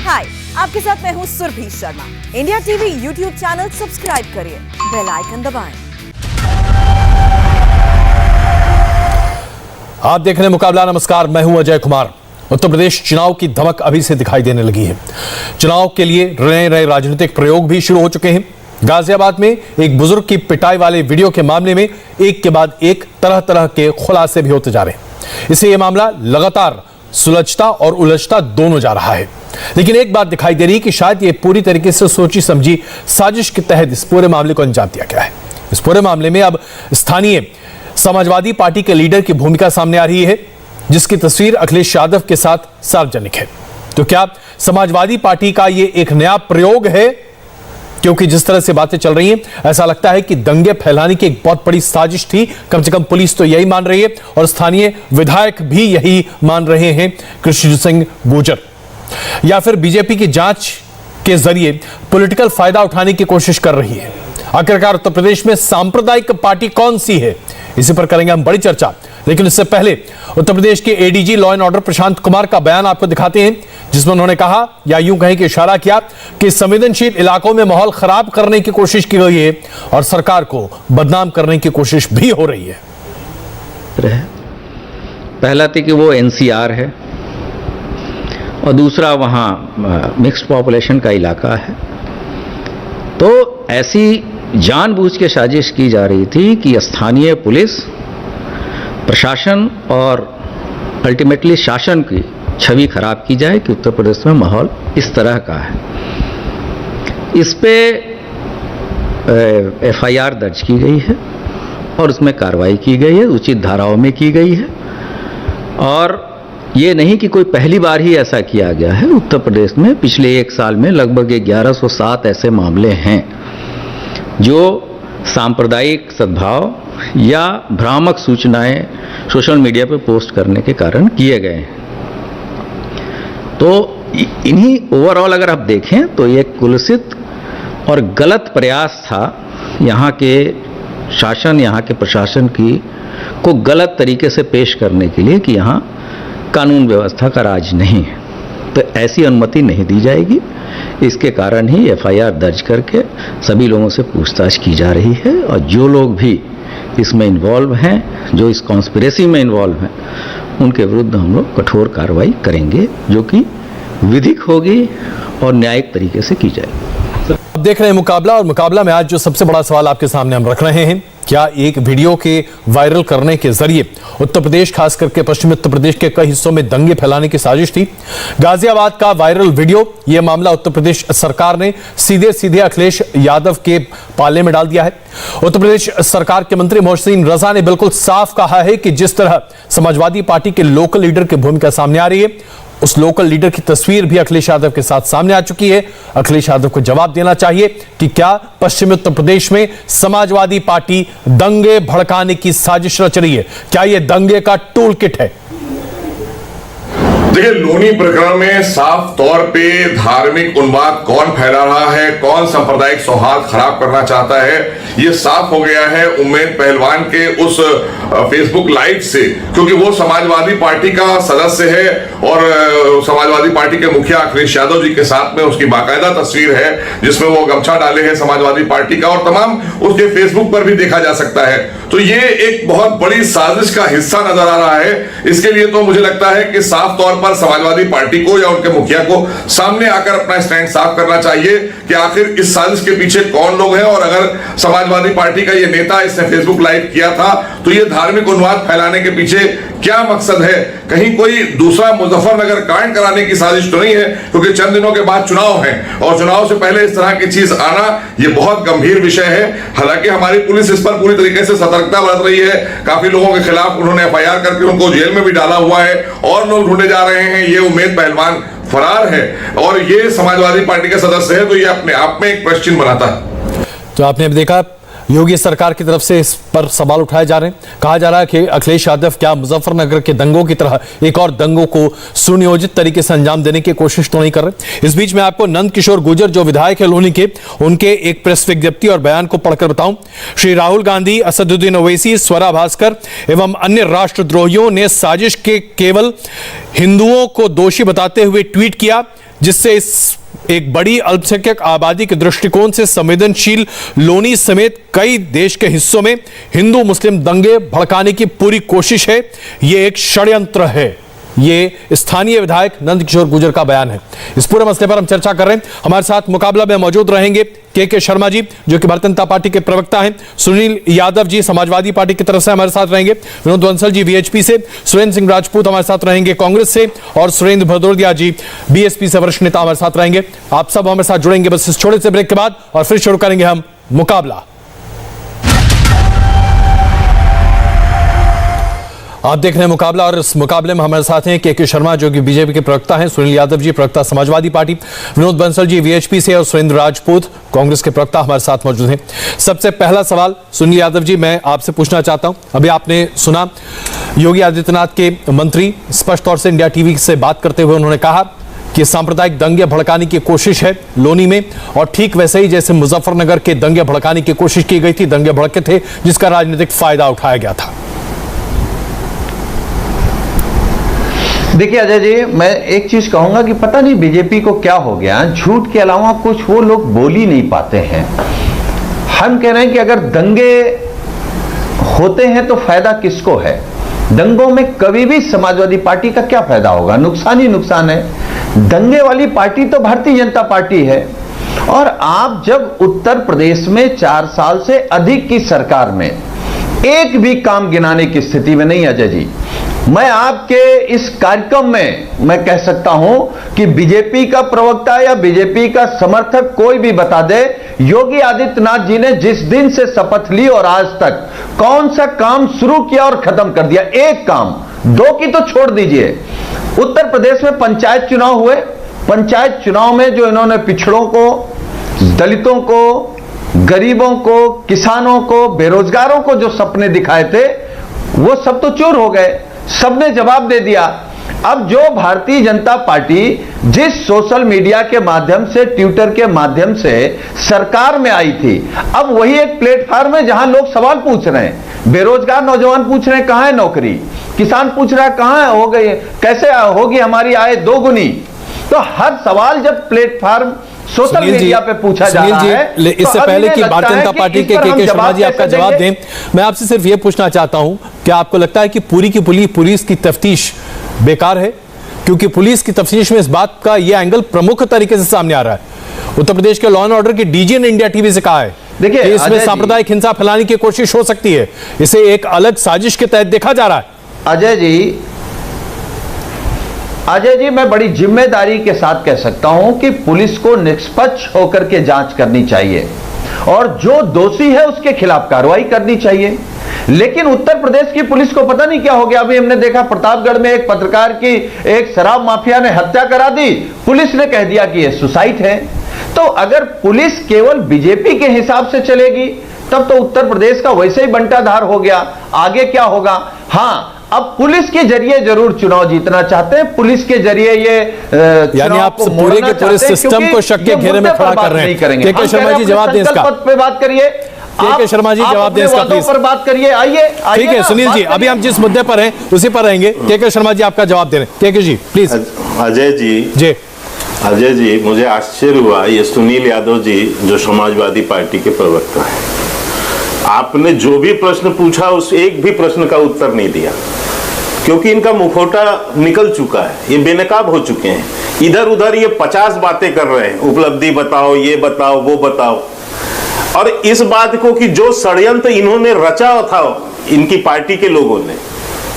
हाय, आपके साथ मैं हूँ Surabhi Sharma. India TV YouTube channel subscribe करिए, बेल आइकन दबाएं। आप देख रहे हैं मुकाबला। नमस्कार, मैं हूं अजय कुमार। उत्तर प्रदेश चुनाव की धमक अभी से दिखाई देने लगी है। चुनाव के लिए नए नए राजनीतिक प्रयोग भी शुरू हो चुके हैं। गाजियाबाद में एक बुजुर्ग की पिटाई वाले वीडियो के मामले में एक के बाद एक तरह तरह के खुलासे भी होते जा रहे हैं। इससे यह मामला लगातार सुलझता और उलझता दोनों जा रहा है। लेकिन एक बात दिखाई दे रही है कि शायद ये पूरी तरीके से सोची समझी साजिश के तहत इस पूरे मामले को अंजाम दिया गया है। इस पूरे मामले में अब स्थानीय समाजवादी पार्टी के लीडर की भूमिका सामने आ रही है, जिसकी तस्वीर अखिलेश यादव के साथ सार्वजनिक है। तो क्या समाजवादी पार्टी का यह एक नया प्रयोग है? क्योंकि जिस तरह से बातें चल रही हैं, ऐसा लगता है कि दंगे फैलाने की एक बहुत बड़ी साजिश थी। कम से कम पुलिस तो यही मान रही है और स्थानीय विधायक भी यही मान रहे हैं, कृष्ण सिंह गुर्जर। या फिर बीजेपी की जांच के जरिए पॉलिटिकल फायदा उठाने की कोशिश कर रही है। आखिरकार उत्तर प्रदेश में सांप्रदायिक पार्टी कौन सी है, इसी पर करेंगे हम बड़ी चर्चा। लेकिन इससे पहले उत्तर प्रदेश के ADG law and order Prashant Kumar का बयान आपको दिखाते हैं, जिसमें उन्होंने कहा, या यूं कहें कि इशारा किया कि संवेदनशील इलाकों में माहौल खराब करने की कोशिश की गई है और सरकार को बदनाम करने की कोशिश भी हो रही है। पहला थी कि वो एनसीआर है और दूसरा वहाँ मिक्स्ड पॉपुलेशन का इलाका है। तो ऐसी जानबूझ के साजिश की जा रही थी कि स्थानीय पुलिस प्रशासन और अल्टीमेटली शासन की छवि खराब की जाए कि उत्तर प्रदेश में माहौल इस तरह का है। इस पे एफआईआर दर्ज की गई है और उसमें कार्रवाई की गई है, उचित धाराओं में की गई है। और ये नहीं कि कोई पहली बार ही ऐसा किया गया है। उत्तर प्रदेश में पिछले एक साल में लगभग 1107 ऐसे मामले हैं जो सांप्रदायिक सद्भाव या भ्रामक सूचनाएं सोशल मीडिया पर पोस्ट करने के कारण किए गए हैं। तो इन्हीं ओवरऑल अगर आप देखें तो ये कुलसित और गलत प्रयास था यहाँ के शासन, यहाँ के प्रशासन की को गलत तरीके से पेश करने के लिए कि यहाँ कानून व्यवस्था का राज नहीं है। तो ऐसी अनुमति नहीं दी जाएगी। इसके कारण ही एफआईआर दर्ज करके सभी लोगों से पूछताछ की जा रही है और जो लोग भी इसमें इन्वॉल्व हैं, जो इस कॉन्स्पिरेसी में इन्वॉल्व हैं, उनके विरुद्ध हम लोग कठोर कार्रवाई करेंगे, जो कि विधिक होगी और न्यायिक तरीके से की जाएगी। आप देख रहे हैं मुकाबला, और मुकाबला में आज जो सबसे बड़ा सवाल आपके सामने हम रख रहे हैं, क्या एक वीडियो के वायरल करने के जरिए उत्तर प्रदेश, खास करके पश्चिमी उत्तर प्रदेश के कई हिस्सों में दंगे फैलाने की साजिश थी? गाजियाबाद का वायरल वीडियो, यह मामला उत्तर प्रदेश सरकार ने सीधे सीधे अखिलेश यादव के पाले में डाल दिया है। उत्तर प्रदेश सरकार के मंत्री मोहसिन रजा ने बिल्कुल साफ कहा है कि जिस तरह समाजवादी पार्टी के लोकल लीडर की भूमिका सामने आ रही है, उस लोकल लीडर की तस्वीर भी अखिलेश यादव के साथ सामने आ चुकी है। अखिलेश यादव को जवाब देना चाहिए कि क्या पश्चिमी उत्तर प्रदेश में समाजवादी पार्टी दंगे भड़काने की साजिश रच रही है? क्या यह दंगे का टूल किट है? देखिए, लोनी प्रकरण में साफ तौर पे धार्मिक उन्माद कौन फैला रहा है, कौन सांप्रदायिक सौहार्द खराब करना चाहता है, ये साफ हो गया है उम्मेद पहलवान के उस फेसबुक लाइव से। क्योंकि वो समाजवादी पार्टी का सदस्य है और समाजवादी पार्टी के मुखिया अखिलेश यादव जी के साथ में उसकी बाकायदा तस्वीर है, जिसमें वो गमछा डाले हैं समाजवादी पार्टी का, और तमाम उसके फेसबुक पर भी देखा जा सकता है। तो ये एक बहुत बड़ी साजिश का हिस्सा नजर आ रहा है। इसके लिए तो मुझे लगता है कि साफ तौर पर समाजवादी पार्टी को या उनके मुखिया को सामने आकर अपना स्टैंड साफ करना चाहिए कि आखिर इस साजिश के पीछे कौन लोग हैं। और अगर समाजवादी पार्टी का ये नेता इसने फेसबुक लाइव किया था तो ये धार्मिक उन्माद फैलाने के पीछे क्या मकसद है? कहीं कोई दूसरा मुजफ्फरनगर कांड कराने की साजिश तो नहीं है? क्योंकि चंद दिनों के बाद चुनाव है और चुनाव से पहले इस तरह की चीज आना ये बहुत गंभीर विषय है। हालांकि हमारी पुलिस इस पर पूरी तरीके से सतर्कता बरत रही है। काफी लोगों के खिलाफ उन्होंने एफआईआर करके उनको जेल में भी डाला हुआ है और लोग ढूंढे जा रहे हैं। ये उम्मेद पहलवान फरार है और ये समाजवादी पार्टी के सदस्य है, तो ये अपने आप में एक प्रश्न चिन्ह बनाता है। तो आपने अब देखा योगी सरकार की तरफ से इस पर सवाल उठाए जा रहे हैं। कहा जा रहा है कि अखिलेश यादव क्या मुजफ्फरनगर के दंगों की तरह एक और दंगों को सुनियोजित तरीके से अंजाम देने की कोशिश तो नहीं कर रहे। इस बीच में आपको नंद किशोर गुर्जर जो विधायक है लोनी के, उनके एक प्रेस विज्ञप्ति और बयान को पढ़कर बताऊं। श्री राहुल गांधी, असदुद्दीन ओवैसी, स्वरा भास्कर एवं अन्य राष्ट्रद्रोहियों ने साजिश के केवल हिंदुओं को दोषी बताते हुए ट्वीट किया, जिससे इस एक बड़ी अल्पसंख्यक आबादी के दृष्टिकोण से संवेदनशील लोनी समेत कई देश के हिस्सों में हिंदू मुस्लिम दंगे भड़काने की पूरी कोशिश है। यह एक षड्यंत्र है। ये स्थानीय विधायक नंद किशोर गुर्जर का बयान है। इस पूरे मसले पर हम चर्चा कर रहे हैं। हमारे साथ मुकाबला में मौजूद रहेंगे के शर्मा जी, जो कि भारतीय जनता पार्टी के प्रवक्ता हैं, सुनील यादव जी समाजवादी पार्टी की तरफ से हमारे साथ रहेंगे, विनोद बंसल जी वीएचपी से, सुरेंद्र सिंह राजपूत हमारे साथ रहेंगे कांग्रेस से, और सुरेंद्र भदौरिया जी बीएसपी से वरिष्ठ नेता हमारे साथ रहेंगे। आप सब हमारे साथ जुड़ेंगे बस इस छोटे से ब्रेक के बाद, और फिर शुरू करेंगे हम मुकाबला। आप देख रहे हैं मुकाबला, और इस मुकाबले में हमारे साथ हैं के शर्मा जो कि बीजेपी के प्रवक्ता हैं, सुनील यादव जी प्रवक्ता समाजवादी पार्टी, विनोद बंसल जी वीएचपी से, और सुरेंद्र राजपूत कांग्रेस के प्रवक्ता हमारे साथ मौजूद हैं। सबसे पहला सवाल सुनील यादव जी मैं आपसे पूछना चाहता हूं। अभी आपने सुना योगी आदित्यनाथ के मंत्री स्पष्ट तौर से इंडिया टीवी से बात करते हुए उन्होंने कहा कि सांप्रदायिक दंगे भड़काने की कोशिश है लोनी में, और ठीक वैसे ही जैसे मुजफ्फरनगर के दंगे भड़काने की कोशिश की गई थी, दंगे भड़के थे जिसका राजनीतिक फायदा उठाया गया था। देखिए अजय जी, मैं एक चीज कहूंगा कि पता नहीं बीजेपी को क्या हो गया, झूठ के अलावा कुछ वो लोग बोल ही नहीं पाते हैं। हम कह रहे हैं कि अगर दंगे होते हैं तो फायदा किसको है? दंगों में कभी भी समाजवादी पार्टी का क्या फायदा होगा? नुकसान ही नुकसान है। दंगे वाली पार्टी तो भारतीय जनता पार्टी है। और आप जब उत्तर प्रदेश में 4 साल से अधिक की सरकार में एक भी काम गिनाने की स्थिति में नहीं अजय जी, मैं आपके इस कार्यक्रम में मैं कह सकता हूं कि बीजेपी का प्रवक्ता या बीजेपी का समर्थक कोई भी बता दे, योगी आदित्यनाथ जी ने जिस दिन से शपथ ली और आज तक कौन सा काम शुरू किया और खत्म कर दिया? एक काम, 2 की तो छोड़ दीजिए। उत्तर प्रदेश में पंचायत चुनाव हुए, पंचायत चुनाव में जो इन्होंने पिछड़ों को, दलितों को, गरीबों को, किसानों को, बेरोजगारों को जो सपने दिखाए थे वो सब तो चूर हो गए, सबने जवाब दे दिया। अब जो भारतीय जनता पार्टी जिस सोशल मीडिया के माध्यम से, ट्विटर के माध्यम से सरकार में आई थी, अब वही एक प्लेटफॉर्म है जहां लोग सवाल पूछ रहे हैं। बेरोजगार नौजवान पूछ रहे हैं कहां है नौकरी, किसान पूछ रहा है कहां हो गई, कैसे होगी हमारी आय 2 गुनी। तो हर सवाल जब प्लेटफॉर्म सोशल मीडिया पे पूछा जा रहा है, इससे पहले कि भारतीय जनता पार्टी के शर्मा जी आपका जवाब दें, मैं आपसे सिर्फ ये पूछना चाहता हूं, क्या आपको लगता है कि पूरी की पुलिस की तफ्तीश बेकार है? क्योंकि पुलिस की तफ्तीश में इस बात का यह एंगल प्रमुख तरीके से सामने आ रहा है। उत्तर प्रदेश के लॉ एंड ऑर्डर के डीजी ने इंडिया टीवी से कहा है देखिए कि इसमें सांप्रदायिक हिंसा फैलाने की कोशिश हो सकती है, इसे एक अलग साजिश के तहत देखा जा रहा है। अजय जी, मैं बड़ी जिम्मेदारी के साथ कह सकता हूं कि पुलिस को निष्पक्ष होकर के जांच करनी चाहिए और जो दोषी है उसके खिलाफ कार्रवाई करनी चाहिए। लेकिन उत्तर प्रदेश की पुलिस को पता नहीं क्या हो गया। अभी हमने देखा प्रतापगढ़ में एक पत्रकार की एक शराब माफिया ने हत्या करा दी, पुलिस ने कह दिया कि यह सुसाइड है। तो अगर पुलिस केवल बीजेपी के हिसाब से चलेगी तब तो उत्तर प्रदेश का वैसे ही बंटाधार हो गया। आगे क्या होगा? हाँ, अब पुलिस के जरिए जरूर चुनाव जीतना चाहते हैं, पुलिस के जरिए ये यानी आप पूरे के पूरे सिस्टम को शक के घेरे में खड़ा कर रहे हैं। के शर्मा जी जवाब दें इसका। पे बात करिए, के शर्मा जी जवाब दें इसका प्लीज। पर बात करिए, आइए। ठीक है सुनील जी, अभी हम जिस मुद्दे पर हैं उसी पर रहेंगे। के शर्मा जी आपका जवाब दे रहे हैं। के जी प्लीज। अजय जी, मुझे आश्चर्य हुआ, ये सुनील यादव जी जो समाजवादी पार्टी के प्रवक्ता है, आपने जो भी प्रश्न पूछा उस एक भी प्रश्न का उत्तर नहीं दिया, क्योंकि इनका मुखौटा निकल चुका है, ये बेनकाब हो चुके हैं। इधर उधर ये 50 बातें कर रहे हैं, उपलब्धि बताओ, ये बताओ, वो बताओ, और इस बात को कि जो षड्यंत्र इन्होंने रचा था इनकी पार्टी के लोगों ने,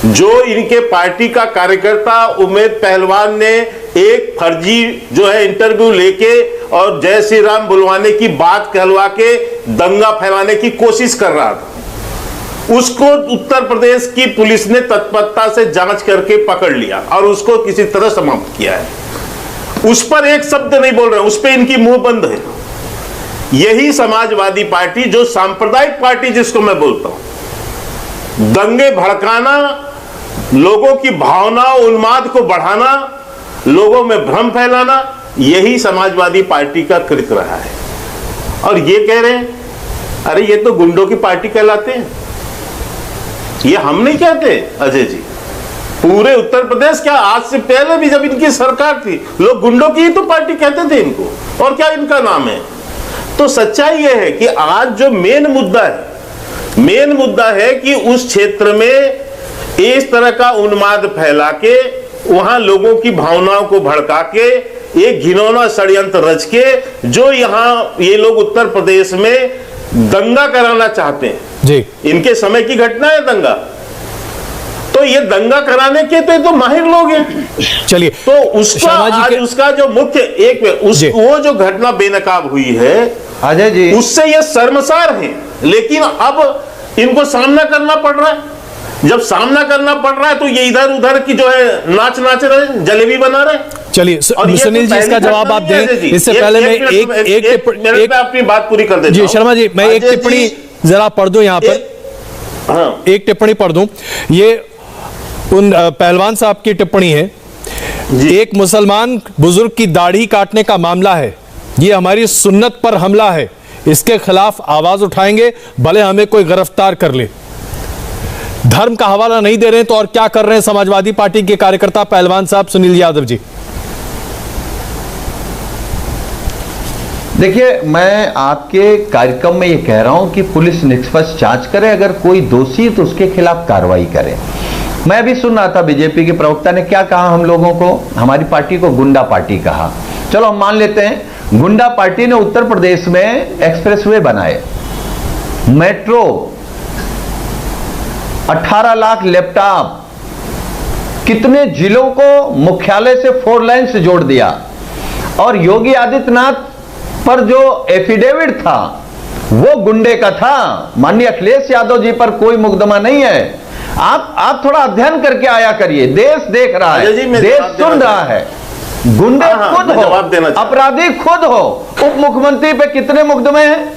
जो इनके पार्टी का कार्यकर्ता उमेद पहलवान ने एक फर्जी जो है इंटरव्यू लेके और जय श्री राम बुलवाने की बात कहलवा के दंगा फैलाने की कोशिश कर रहा था, उसको उत्तर प्रदेश की पुलिस ने तत्परता से जांच करके पकड़ लिया और उसको किसी तरह समाप्त किया है। उस पर एक शब्द नहीं बोल रहे, उस पर इनकी मुंह बंद है। यही समाजवादी पार्टी, जो सांप्रदायिक पार्टी जिसको मैं बोलता हूं, दंगे भड़काना, लोगों की भावना उन्माद को बढ़ाना, लोगों में भ्रम फैलाना, यही समाजवादी पार्टी का कृत्य रहा है। और ये कह रहे हैं अरे ये तो गुंडों की पार्टी कहलाते हैं। ये हम नहीं कहते अजय जी, पूरे उत्तर प्रदेश, क्या आज से पहले भी जब इनकी सरकार थी, लोग गुंडों की ही तो पार्टी कहते थे इनको, और क्या इनका नाम है। तो सच्चाई यह है कि आज जो मेन मुद्दा है कि उस क्षेत्र में इस तरह का उन्माद फैला के, वहां लोगों की भावनाओं को भड़का के, एक घिनौना षड्यंत्र रच के, जो यहां ये लोग उत्तर प्रदेश में दंगा कराना चाहते हैं जी, इनके समय की घटना है दंगा। तो ये दंगा कराने के तो माहिर लोग हैं। चलिए, तो उसका आज उसका जो मुख्य वो जो घटना बेनकाब हुई है अजय जी, उससे ये शर्मसार हैं, लेकिन अब इनको सामना करना पड़ रहा है। जब सामना करना पड़ रहा है तो ये इधर उधर की जो है नाच रहे, जलेबी बना रहे। चलिए सुनील जी, इसका जवाब आप दें। इससे पहले मैं एक अपनी बात पूरी कर देता जी शर्मा जी, मैं एक टिप्पणी जरा पढ़ दूं यहां पर। हाँ, एक टिप्पणी पढ़ दूं। ये उन पहलवान साहब की टिप्पणी है। एक मुसलमान बुजुर्ग की दाढ़ी काटने का मामला है, ये हमारी सुन्नत पर हमला है, इसके खिलाफ आवाज उठाएंगे, भले हमें कोई गिरफ्तार कर ले। धर्म का हवाला नहीं दे रहे हैं तो और क्या कर रहे हैं समाजवादी पार्टी के कार्यकर्ता पहलवान साहब सुनील यादव जी? देखिए, मैं आपके कार्यक्रम में ये कह रहा हूं कि पुलिस निष्पक्ष जांच करे, अगर कोई दोषी तो उसके खिलाफ कार्रवाई करे। मैं भी सुन रहा था बीजेपी के प्रवक्ता ने क्या कहा, हम लोगों को, हमारी पार्टी को गुंडा पार्टी कहा। चलो हम मान लेते हैं गुंडा पार्टी ने उत्तर प्रदेश में एक्सप्रेसवे बनाए, मेट्रो, 18 लाख लैपटॉप, कितने जिलों को मुख्यालय से 4 लाइन से जोड़ दिया, और योगी आदित्यनाथ पर जो एफिडेविट था वो गुंडे का था। माननीय अखिलेश यादव जी पर कोई मुकदमा नहीं है। आप थोड़ा अध्ययन करके आया करिए, देश देख रहा है, देश सुन रहा है। गुंडे खुद हो, अपराधी खुद हो। उप मुख्यमंत्री पे कितने मुकदमे हैं,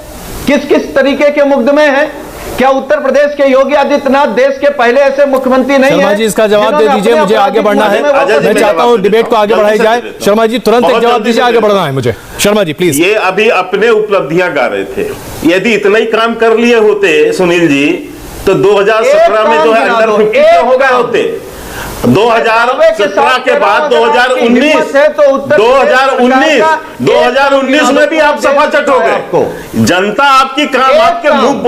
किस किस तरीके के मुकदमे हैं? क्या उत्तर प्रदेश के योगी आदित्यनाथ देश के पहले ऐसे मुख्यमंत्री नहीं शर्मा है? जी, इसका जवाब दे दीजिए, मुझे आगे बढ़ना है। मैं चाहता हूं डिबेट को आगे बढ़ाई जाए। शर्मा जी तुरंत एक जवाब दीजिए, आगे बढ़ना है मुझे। शर्मा जी प्लीज। ये अभी अपने उपलब्धियां गा रहे थे, यदि इतना ही काम कर लिए होते सुनील जी तो 2017 में जो है अंडर 50 हो गए होते। 2017 के बाद 2019 में भी आप सफाचट हो गए। जनता आपकी काम, आपके मुंह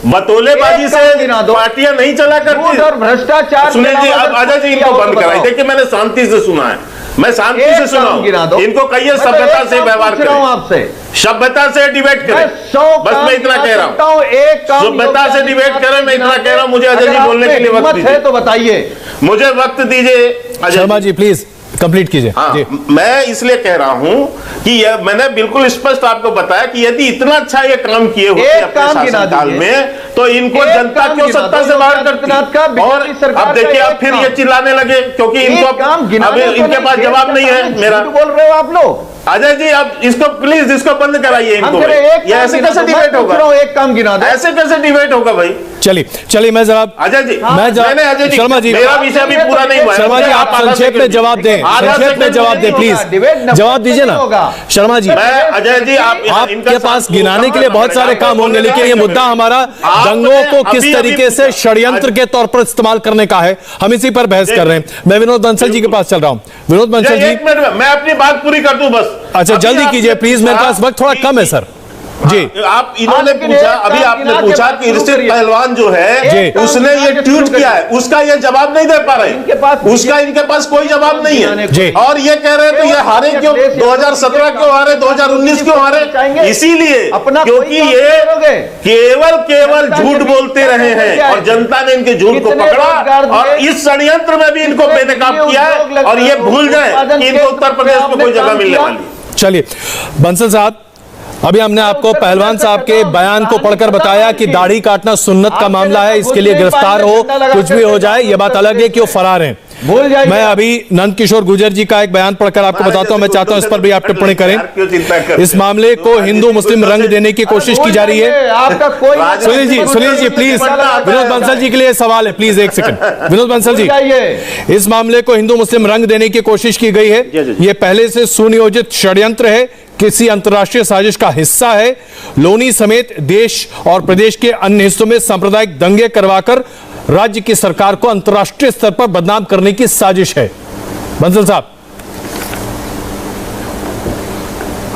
बतौलेबाजी से पार्टियां नहीं चला करती और भ्रष्टाचार। सुनील जी, अब अजय जी इनको बंद कराइए। देखिए, मैंने शांति से सुना है, मैं शांति से सुना हूं। इनको कहिए सभ्यता से व्यवहार करें, आपसे सभ्यता से डिबेट करें। बस मैं इतना कह रहा हूं, सभ्यता से डिबेट करें, मैं इतना कह रहा हूं। मुझे अजय जी बोलने के लिए वक्त दीजिए, तो बताइए, मुझे वक्त दीजिए। शर्मा जी प्लीज कंप्लीट कीजिए। हाँ, मैं इसलिए कह रहा हूं कि यह मैंने बिल्कुल स्पष्ट आपको बताया कि यदि इतना अच्छा ये काम किए होते अपने शासनकाल में तो इनको जनता क्यों सत्ता से बाहर करती। और अब देखिए, अब फिर ये चिल्लाने लगे क्योंकि इनको अब इनके पास जवाब नहीं है मेरा। बोल रहे हो आप लोग अजय जी, अब इसको प्लीज इसको बंद कराइए इनको। ये ऐसे कैसे डिबेट होगा? एक काम गिना दो, ऐसे कैसे डिबेट होगा भाई? चलिए मैं जरा अजय जी, अजय जी, शर्मा जी, मेरा विषय अभी पूरा नहीं हुआ। शर्मा जी आप संक्षेप में जवाब दें, संक्षेप में जवाब दें प्लीज, जवाब दीजिए ना शर्मा जी। अजय जी, आपके पास गिनाने के लिए बहुत सारे काम होंगे, लेकिन ये मुद्दा हमारा दंगों को किस तरीके से षड्यंत्र के तौर पर इस्तेमाल करने का है, हम इसी पर बहस कर रहे हैं। मैं विनोद बंसल जी के पास चल रहा हूं। विनोद बंसल जी, एक मिनट, मैं अपनी बात पूरी कर दूं बस। अच्छा जल्दी कीजिए प्लीज, मेरे पास वक्त थोड़ा कम है सर जी। आप इन्होंने पूछा, अभी आपने पूछा कि ऋषित पहलवान जो है उसने ये ट्वीट किया है, उसका ये जवाब नहीं दे पा रहे, उसका इनके पास कोई जवाब नहीं है। और ये कह रहे हैं तो ये हारे क्यों, 2017 क्यों हारे, 2019 क्यों हारे? इसीलिए क्योंकि ये केवल झूठ बोलते रहे हैं और जनता ने इनके झूठ को पकड़ा और इस षड्यंत्र में भी इनको बेनकाब किया है। और ये भूल जाए कि इनको उत्तर प्रदेश में कोई जगह मिलने वाली। चलिए बंसल साहब, अभी हमने आपको पहलवान साहब के बयान को पढ़कर बताया कि दाढ़ी काटना सुन्नत का मामला है, इसके लिए गिरफ्तार हो कुछ भी हो जाए, यह बात अलग है कि वो फरार हैं। भूल जाइए। मैं अभी नंद किशोर गुर्जर जी का एक बयान पढ़कर आपको बताता हूं। मैं चाहता हूं इस पर भी आप टिप्पणी करें। इस मामले को हिंदू मुस्लिम रंग देने की कोशिश की जा रही है। आपका कोई सुनील जी प्लीज, विनोद बंसल जी के लिए सवाल है, प्लीज एक सेकंड। विनोद बंसल जी, इस मामले को हिंदू मुस्लिम रंग देने की कोशिश की गई है। यह पहले से सुनियोजित षड्यंत्र है, किसी अंतर्राष्ट्रीय साजिश का हिस्सा है। लोनी समेत देश और प्रदेश के अन्य हिस्सों में सांप्रदायिक दंगे करवाकर राज्य की सरकार को अंतर्राष्ट्रीय स्तर पर बदनाम करने की साजिश है। बंसल साहब।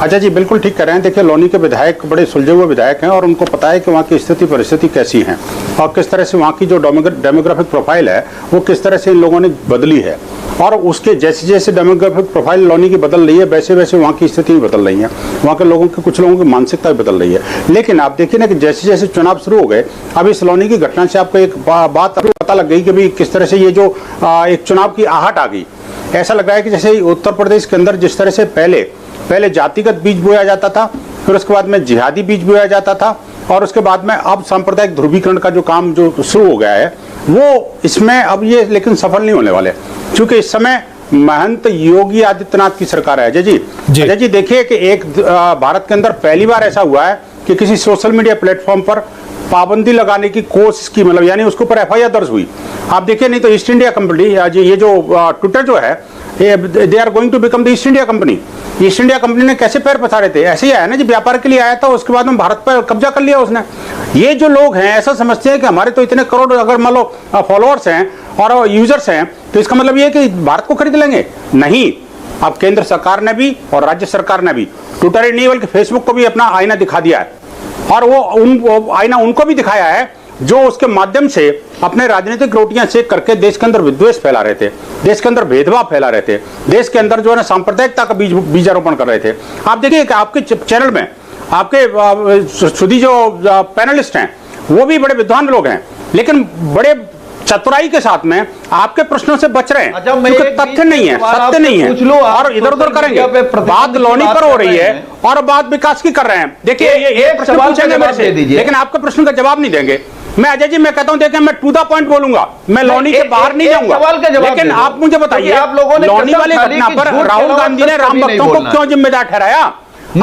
अच्छा जी, बिल्कुल ठीक कह रहे हैं। देखिए, लोनी के विधायक बड़े सुलझे हुए विधायक हैं और उनको पता है कि वहाँ की स्थिति परिस्थिति कैसी है और किस तरह से वहाँ की जो डेमोग्राफिक प्रोफाइल है वो किस तरह से इन लोगों ने बदली है, और उसके जैसे जैसे डेमोग्राफिक प्रोफाइल लोनी की बदल रही है वैसे वैसे वहाँ की स्थिति भी बदल रही है, वहाँ के लोगों की, कुछ लोगों की मानसिकता भी बदल रही है। लेकिन आप देखिए ना कि जैसे जैसे चुनाव शुरू हो गए, अब इस लोनी की घटना से आपको एक बात पता लग गई कि भाई किस तरह से ये जो एक चुनाव की आहट आ गई। ऐसा लग रहा है कि जैसे उत्तर प्रदेश के अंदर जिस तरह से पहले जातिगत बीज बोया जाता था, फिर उसके बाद में जिहादी बीज बोया जाता था, और उसके बाद में अब सांप्रदायिक ध्रुवीकरण का जो काम जो शुरू हो गया है वो इसमें अब ये लेकिन सफल नहीं होने वाले, क्योंकि इस समय महंत योगी आदित्यनाथ की सरकार है। अजय जी देखिए कि एक भारत के अंदर पहली बार ऐसा हुआ है कि किसी सोशल मीडिया प्लेटफॉर्म पर पाबंदी लगाने की कोशिश की, मतलब यानी उसके ऊपर एफआईआर दर्ज हुई। आप देखिए, नहीं तो ईस्ट इंडिया कंपनी, ये जो ट्विटर जो है, they are going to become the East India Company. East India Company ने कैसे पैर पसारे थे? ऐसे ही आया ना जी, व्यापार के लिए आया था, उसके बाद में भारत पर कब्जा कर लिया उसने। ये जो लोग हैं ऐसा समझते हैं कि हमारे तो इतने करोड़ अगर मान लो फॉलोअर्स हैं और यूजर्स हैं तो इसका मतलब ये है कि भारत को खरीद लेंगे। नहीं, अब केंद्र सरकार ने भी और राज्य सरकार ने भी ट्विटर ही नहीं बल्कि फेसबुक को भी अपना आईना दिखा दिया है, और वो आईना उनको भी दिखाया है जो उसके माध्यम से अपने राजनीतिक रोटियां सेक करके देश के अंदर विद्वेष फैला रहे थे, देश के अंदर भेदभाव फैला रहे थे, देश के अंदर जो है ना सांप्रदायिकता का बीजारोपण कर रहे थे। आप देखिए कि आपके चैनल में आपके सुधी जो पैनलिस्ट हैं वो भी बड़े विद्वान लोग हैं, लेकिन बड़े चतुराई के साथ में आपके प्रश्नों से बच रहे हैं, क्योंकि तथ्य नहीं है, सत्य नहीं है, और इधर उधर करेंगे। बात लोनी पर हो रही है और बात विकास की कर रहे हैं। देखिए, ये प्रश्न पूछेंगे मेरे से, लेकिन आपके प्रश्न का जवाब नहीं देंगे। मैं अजय जी, मैं कहता हूं, देखिए, मैं टू द पॉइंट बोलूंगा, मैं लोनी के बाहर नहीं जाऊंगा, लेकिन आप मुझे बताइए, आप लोगों ने लोनी वाली घटना पर राहुल गांधी ने राम भक्तों को क्यों जिम्मेदार ठहराया?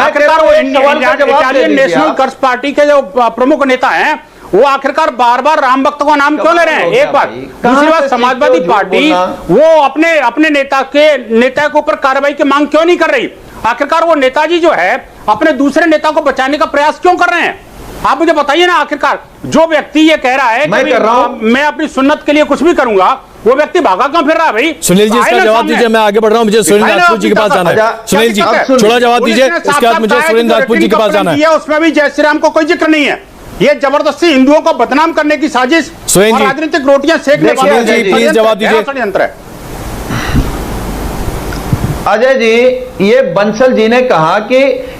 आखिरकार वो इटालियन नेशनल कर्स पार्टी के जो प्रमुख नेता हैं वो आखिरकार बार बार राम भक्त का नाम क्यों ले रहे हैं? एक बात। दूसरी बात, समाजवादी पार्टी वो अपने नेता के ऊपर कार्रवाई की मांग क्यों नहीं कर रही? आखिरकार वो नेताजी जो है अपने दूसरे नेता को बचाने का प्रयास क्यों कर रहे हैं? आप मुझे बताइए ना। आखिरकार जो व्यक्ति ये कह रहा है कि मैं अपनी सुन्नत के लिए कुछ भी करूंगा, वो व्यक्ति भागा क्यों फिर रहा है? भाई सुनील जी, इसका जवाब दीजिए, मैं आगे बढ़ रहा हूं, मुझे सुनील राजपूत जी के पास जाना है। सुनील जी थोड़ा जवाब दीजिए, इसके बाद मुझे सुनील राजपूत जी के पास जाना है। उसमें भी जय श्री राम को कोई जिक्र नहीं है। ये जबरदस्ती हिंदुओं को बदनाम करने की साजिश और राजनीतिक रोटियां सेकने वाले प्लीज जवाब दीजिए। षड्यंत्र है। अजय जी, ये बंसल जी ने कहा कि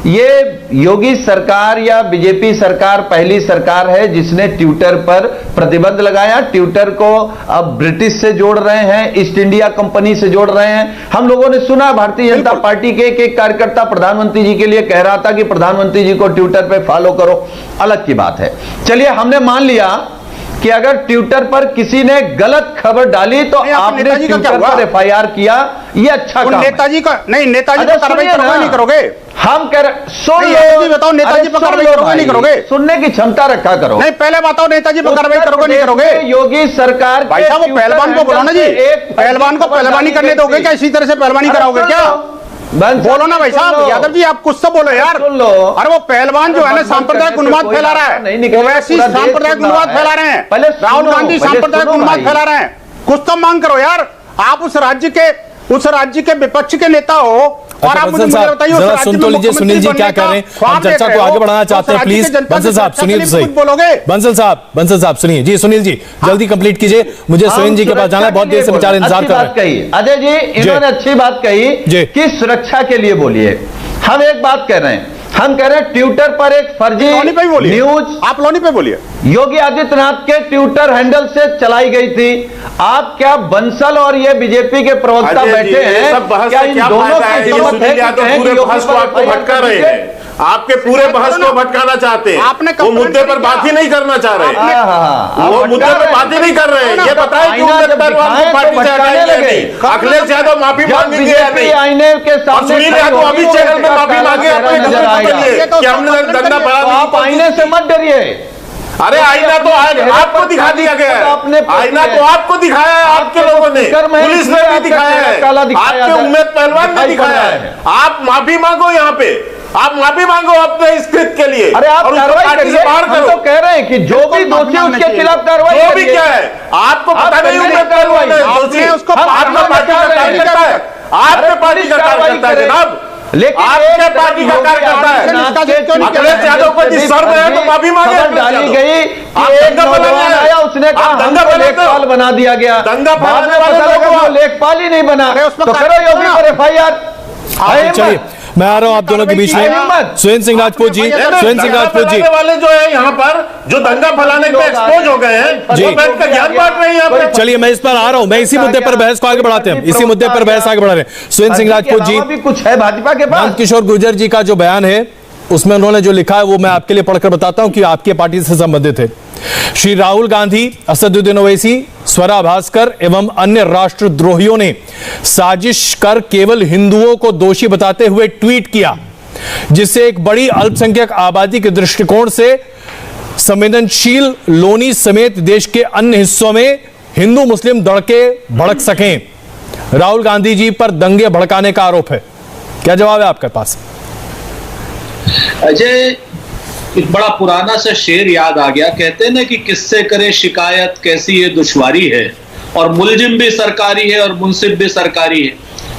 ये योगी सरकार या बीजेपी सरकार पहली सरकार है जिसने ट्विटर पर प्रतिबंध लगाया। ट्विटर को अब ब्रिटिश से जोड़ रहे हैं, ईस्ट इंडिया कंपनी से जोड़ रहे हैं। हम लोगों ने सुना भारतीय जनता पार्टी के एक कार्यकर्ता प्रधानमंत्री जी के लिए कह रहा था कि प्रधानमंत्री जी को ट्विटर पे फॉलो करो। अलग की बात है। चलिए, हमने मान लिया कि अगर ट्विटर पर किसी ने गलत खबर डाली तो आपने ट्विटर पर एफआईआर किया, ये अच्छा काम है। नेताजी का नहीं, नेताजी पर कार्रवाई नहीं करोगे? हम कह रहे, सुन लो, बताओ, नेताजी पर कार्रवाई करोगे नहीं करोगे? सुनने की क्षमता रखा करो। नहीं, पहले बताओ, नेताजी पर कार्रवाई करोगे नहीं करोगे? योगी सरकार भाई साहब, वो पहलवान को बुलाओ ना जी, पहलवान को पहलवानी करने दोगे क्या? इसी तरह से पहलवानी कराओगे क्या? बोलो ना भाई साहब। यादव जी, आप कुछ तो बोलो यार। अरे वो पहलवान जो है ना सांप्रदायिक उन्माद फैला रहा है, वो वैसी सांप्रदायिक उन्माद फैला रहे हैं। राहुल गांधी सांप्रदायिक उन्माद फैला रहे हैं। कुछ तो मांग करो यार। आप उस राज्य के विपक्ष के नेता हो और आप मुझे बताइए, सुन तो लीजिए सुनील जी क्या कर रहे हैं। हम चर्चा को आगे बढ़ाना चाहते हैं, प्लीज बंसल साहब सुनील सही बोलोगे। बंसल साहब सुनिए जी। सुनील जी जल्दी कंप्लीट कीजिए, मुझे सुनील जी के पास जाना है, बहुत देर से बेचारे इंतजार कर रहे हैं। अजय जी, इन्होंने अच्छी बात कही कि सुरक्षा के लिए बोलिए। हम एक बात कह रहे हैं, हम कह रहे हैं ट्विटर पर एक फर्जी न्यूज, आप लोनी पे बोलिए, योगी आदित्यनाथ के ट्विटर हैंडल से चलाई गई थी। आप क्या बंसल और ये बीजेपी के प्रवक्ता बैठे हैं, क्या इन दोनों की हिम्मत है कि कहें कि योगी पर भटका रहे हैं? आपके पूरे बहस को भटकाना चाहते हैं। आपने वो मुद्दे पर बात ही नहीं करना चाह रहे, वो मुद्दे पर बात ही नहीं कर रहे हैं। ये बताएं कि उम्मीद पहलवान को पार्टी से हटाएंगे नहीं, अखिलेश यादव माफी मांगेंगे या नहीं, आईने के और सुनील यादव अभी चैनल में माफी मांगे अपने गलती के लिए कि हमने दंगा फैला दिया। आप आईने से मत डरिए। अरे आईना तो आज आपको दिखा दिया गया है, आईना तो आपको दिखाया है आपके लोगों ने, पुलिस ने भी दिखाया है, आपके उम्मीद पहलवान ने दिखाया है। आप माफी मांगो, यहाँ पे आप माफी मांगो अपने इस कृत्य के लिए। अरे आप कार्रवाई करिए, बाहर करो। तो कह रहे हैं कि जो भी दोषी उसके खिलाफ कार्रवाई जो भी क्या है आपको पता नहीं, उम्मीद पहलवान दोषी उसको आपका पार्टी का कार्यकर्ता है, आपके पार्टी का कार्यकर्ता है जनाब, लेकिन आपके पार्टी का कार्यकर्ता है। अखिलेश यादव को जिस सर में है तो माफी मांगे। डाली गई कि एक नौजवान आया, उसने कहा हमको लेखपाल बना दिया गया, दंगा बाद में पता लगा वो लेखपाल ही नहीं बना, तो करो योगी पर FIR। चलिए मैं आ रहा हूं आप दोनों के बीच में। सुरेंद्र सिंह राजपूत जी, सुरेंद्र सिंह राजपूत जी वाले जो है यहाँ पर जो दंगा फैलाने पे एक्सपोज हो गए हैं, जो बैठ कर ज्ञान बांट रहे हैं यहाँ पे। चलिए मैं इस पर आ रहा हूं, मैं इसी मुद्दे पर बहस को आगे बढ़ाते हैं, इसी मुद्दे पर बहस आगे बढ़ा रहे हैं। सुरेंद्र सिंह राजपूत जी, भी कुछ है भाजपा के पास? नंद किशोर गुर्जर जी का जो बयान है उसमें उन्होंने जो लिखा है वो मैं आपके लिए पढ़कर बताता हूं कि आपकी पार्टी से संबंधित है। श्री राहुल गांधी, असदुद्दीन ओवैसी, स्वरा भास्कर एवं अन्य राष्ट्रद्रोहियों ने साजिश कर केवल हिंदुओं को दोषी बताते हुए ट्वीट किया, जिससे एक बड़ी अल्पसंख्यक आबादी के दृष्टिकोण से संवेदनशील लोनी समेत देश के अन्य हिस्सों में हिंदू मुस्लिम दड़के भड़क सकें। राहुल गांधी जी पर दंगे भड़काने का आरोप है, क्या जवाब है आपके पास? अजय, एक बड़ा पुराना सा शेर याद आ गया, कहते हैं ना कि किससे करे शिकायत कैसी ये दुश्वारी है, और मुलजिम भी सरकारी है और मुंसिफ भी सरकारी है।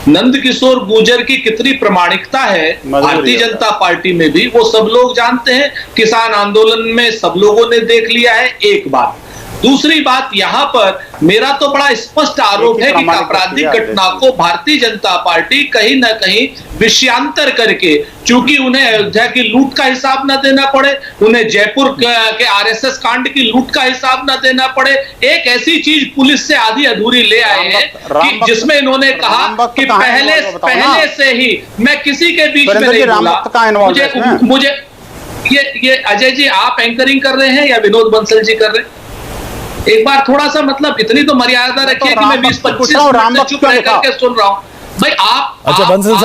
नंद किशोर गुर्जर की कितनी प्रामाणिकता है भारतीय जनता पार्टी में भी वो सब लोग जानते हैं, किसान आंदोलन में सब लोगों ने देख लिया है। एक बात, दूसरी बात, यहाँ पर मेरा तो बड़ा स्पष्ट आरोप है कि आपराधिक घटना को भारतीय जनता पार्टी कहीं ना कहीं विषयांतर करके, चूंकि उन्हें अयोध्या की लूट का हिसाब न देना पड़े, उन्हें जयपुर के RSS कांड की लूट का हिसाब न देना पड़े, एक ऐसी चीज पुलिस से आधी अधूरी ले आए हैं कि जिसमें इन्होंने कहा कि पहले से ही मैं किसी के बीच में नहीं बोला। मुझे ये अजय जी आप एंकरिंग कर रहे हैं या विनोद बंसल जी कर रहे हैं? एक बार थोड़ा सा मतलब इतनी तो मर्यादा रखिए कि मैं 20-25 मिनट से चुप रह करके सुन रहा हूं भाई। आप अच्छा बंसल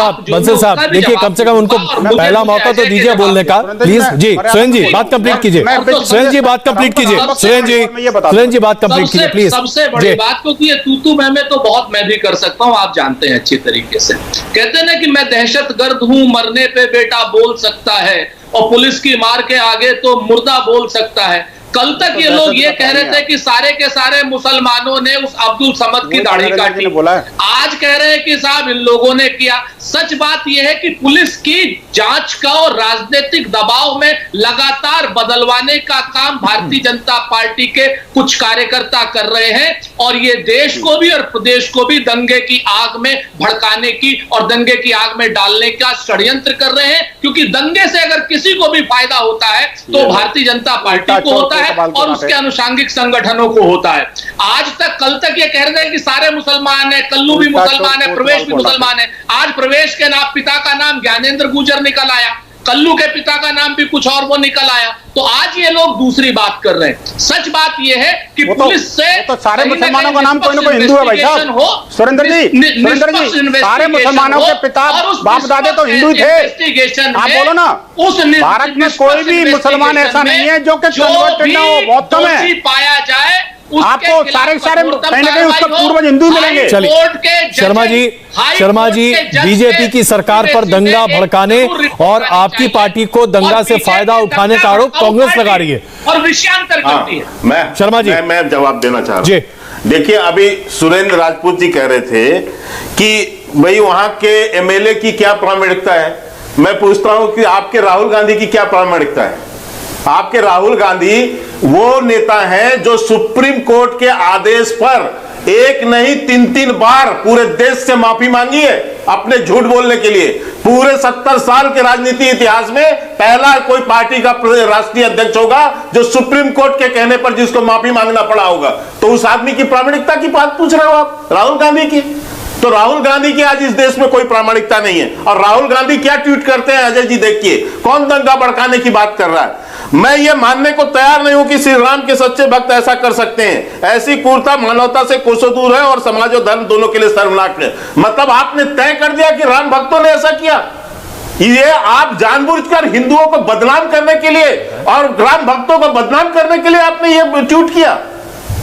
साहब देखिए, कम से कम उनको पहला मौका तो दीजिए बोलने का प्लीज। जी सुरेंद्र जी बात कंप्लीट कीजिए, सुरेंद्र जी बात कंप्लीट कीजिए, सुरेंद्र जी बात कंप्लीट कीजिए प्लीज। सबसे बड़ी बात, क्योंकि ये तू मैं तो बहुत मैं भी कर सकता हूं, आप जानते हैं अच्छी तरीके से। कहते हैं ना कि मैं दहशतगर्द हूं, मरने पे बेटा बोल सकता है, और पुलिस की मार के आगे तो मुर्दा बोल सकता है। कल तक ये लोग ये कह रहे थे कि सारे के सारे मुसलमानों ने उस अब्दुल समद की दाढ़ी काटी, आज कह रहे हैं कि साहब इन लोगों ने किया। सच बात यह है कि पुलिस की जांच का और राजनीतिक दबाव में लगातार बदलवाने का काम भारतीय जनता पार्टी के कुछ कार्यकर्ता कर रहे हैं, और ये देश को भी और प्रदेश को भी दंगे की आग में भड़काने की और दंगे की आग में डालने का षड्यंत्र कर रहे हैं। क्योंकि दंगे से अगर किसी को भी फायदा होता है तो भारतीय जनता पार्टी को होता है और उसके अनुषंगिक संगठनों को होता है। आज तक कल तक ये कह रहे हैं कि सारे मुसलमान है, कल्लू भी मुसलमान है, प्रवेश भी मुसलमान है। आज प्रवेश के नाम पिता का नाम ज्ञानेंद्र गुर्जर निकल आया, कल्लू के पिता का नाम भी कुछ और वो निकल आया, तो आज ये लोग दूसरी बात कर रहे हैं। सच बात ये है कि पुलिस से तो सारे मुसलमानों का नाम कोई ना कोई हिंदू है भाई साहब। सुरेंद्र जी सारे मुसलमानों के पिता बाप दादे तो हिंदू थे, आप बोलो ना। भारत में कोई भी मुसलमान ऐसा नहीं है जो कि कन्वर्टेड ना हो, बहुत कम है। पाया जाए आपको सारे कहीं ना कहीं उसका पूर्वज हिंदू मिलेंगे। चलिए शर्मा जी बीजेपी की सरकार पर दंगा भड़काने और आपकी पार्टी को दंगा से फायदा उठाने का आरोप कांग्रेस लगा रही है और विषयांतर करती है। मैं शर्मा जी मैं जवाब देना चाह रहा हूं। देखिए अभी सुरेंद्र राजपूत जी कह रहे थे कि भाई वहां के MLA की क्या प्रामाणिकता है। मैं पूछता हूं कि आपके राहुल गांधी की क्या प्रामाणिकता है। आपके राहुल गांधी वो नेता हैं जो सुप्रीम कोर्ट के आदेश पर एक नहीं 3 बार पूरे देश से माफी मांगी है अपने झूठ बोलने के लिए। पूरे 70 साल के राजनीति इतिहास में पहला कोई पार्टी का राष्ट्रीय अध्यक्ष होगा जो सुप्रीम कोर्ट के कहने पर जिसको माफी मांगना पड़ा होगा। तो उस आदमी की प्रामाणिकता की बात पूछ रहे हो आप, राहुल गांधी की? तो राहुल गांधी की आज इस देश में कोई प्रामाणिकता नहीं है। और राहुल गांधी क्या ट्वीट करते हैं अजय जी देखिए, कौन दंगा भड़काने की बात कर रहा है। मैं ये मानने को तैयार नहीं हूं कि श्री राम के सच्चे भक्त ऐसा कर सकते हैं। ऐसी क्रूरता मानवता से कोसों दूर है और समाज और धर्म दोनों के लिए शर्मनाक है। मतलब आपने तय कर दिया कि राम भक्तों ने ऐसा किया। ये आप जानबूझकर हिंदुओं को बदनाम करने के लिए और राम भक्तों को बदनाम करने के लिए आपने ये ट्वीट किया।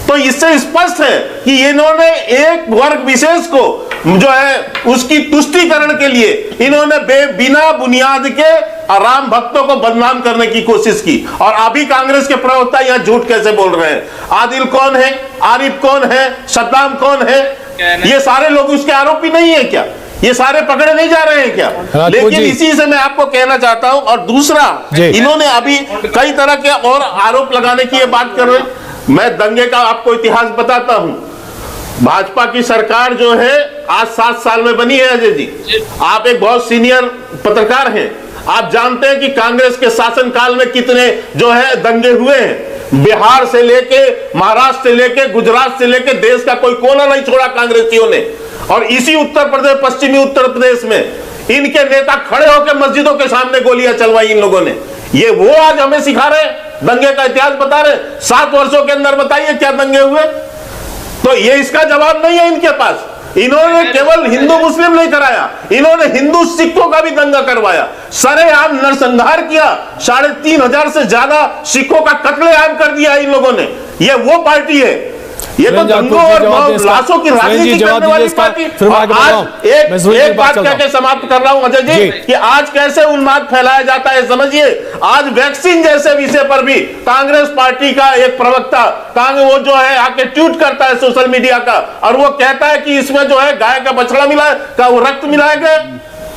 तो इससे स्पष्ट है कि इन्होंने एक वर्ग विशेष को जो है उसकी तुष्टीकरण के लिए इन्होंने बिना बुनियाद के राम भक्तों को बदनाम करने की कोशिश की। और अभी कांग्रेस के प्रवक्ता यहां झूठ कैसे बोल रहे हैं। आदिल कौन है, आरिफ कौन है, सद्दाम कौन है, ये सारे लोग उसके आरोपी नहीं है क्या? ये सारे पकड़े नहीं जा रहे हैं क्या? लेकिन इसी से मैं आपको कहना चाहता हूं। और दूसरा, इन्होंने अभी कई तरह के और आरोप लगाने की बात कर रहे हैं। मैं दंगे का आपको इतिहास बताता हूं। भाजपा की सरकार जो है आज 7 साल में बनी है अजय जी। आप एक बहुत सीनियर पत्रकार हैं, आप जानते हैं कि कांग्रेस के शासनकाल में कितने जो है दंगे हुए हैं। बिहार से लेके महाराष्ट्र से लेके गुजरात से लेके देश का कोई कोना नहीं छोड़ा कांग्रेसियों ने। और इसी उत्तर प्रदेश, पश्चिमी उत्तर प्रदेश में इनके नेता खड़े होकर मस्जिदों के सामने गोलियां चलवाई इन लोगों ने। ये वो आज हमें सिखा रहे, दंगे का इतिहास बता रहे। 7 वर्षों के अंदर बताइए क्या दंगे हुए। तो ये इसका जवाब नहीं है इनके पास। इन्होंने केवल हिंदू मुस्लिम नहीं कराया, इन्होंने हिंदू सिखों का भी दंगा करवाया, सरेआम नरसंहार किया। 3,500 से ज्यादा सिखों का कत्लेआम कर दिया इन लोगों ने। ये वो पार्टी है, ये तो दंगों और लाशों की राजनीति करने वाली पार्टी। आज एक बात कहकर समाप्त कर रहा हूं अजय जी कि आज कैसे उन्माद फैलाया जाता है समझिए। आज वैक्सीन जैसे विषय पर भी कांग्रेस पार्टी का एक प्रवक्ता वो जो है आके ट्वीट करता है सोशल मीडिया का, और वो कहता है कि इसमें जो है गाय का बछड़ा मिला का वो रक्त मिलाया गया।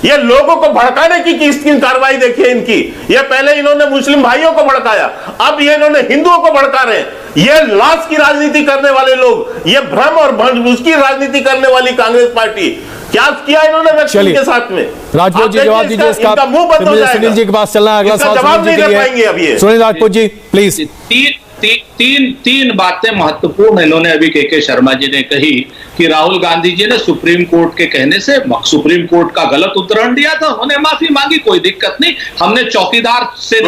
ये लोगों को भड़काने की किसकी कार्रवाई देखिए इनकी। ये पहले इन्होंने मुस्लिम भाइयों को भड़काया, अब ये इन्होंने हिंदुओं को भड़का रहे हैं। ये लाश की राजनीति करने वाले लोग, ये भ्रम और उसकी राजनीति करने वाली कांग्रेस पार्टी, क्या किया इन्होंने वैक्सीन के साथ में। राजपूत जी जवाब दीजिए इसका, मुंह बंद हो जाएगा। सुनील जी के पास चलना है, अगला सवाल जवाब नहीं दे पाएंगे अब ये। सुनील राजपूत जी प्लीज। तीन बातें महत्वपूर्ण इन्होंने अभी के शर्मा जी ने कही कि राहुल गांधी जी ने सुप्रीम कोर्ट के कहने से सुप्रीम कोर्ट का गलत उद्धरण दिया था, उन्होंने माफी मांगी, कोई दिक्कत नहीं। हमने चौकीदार से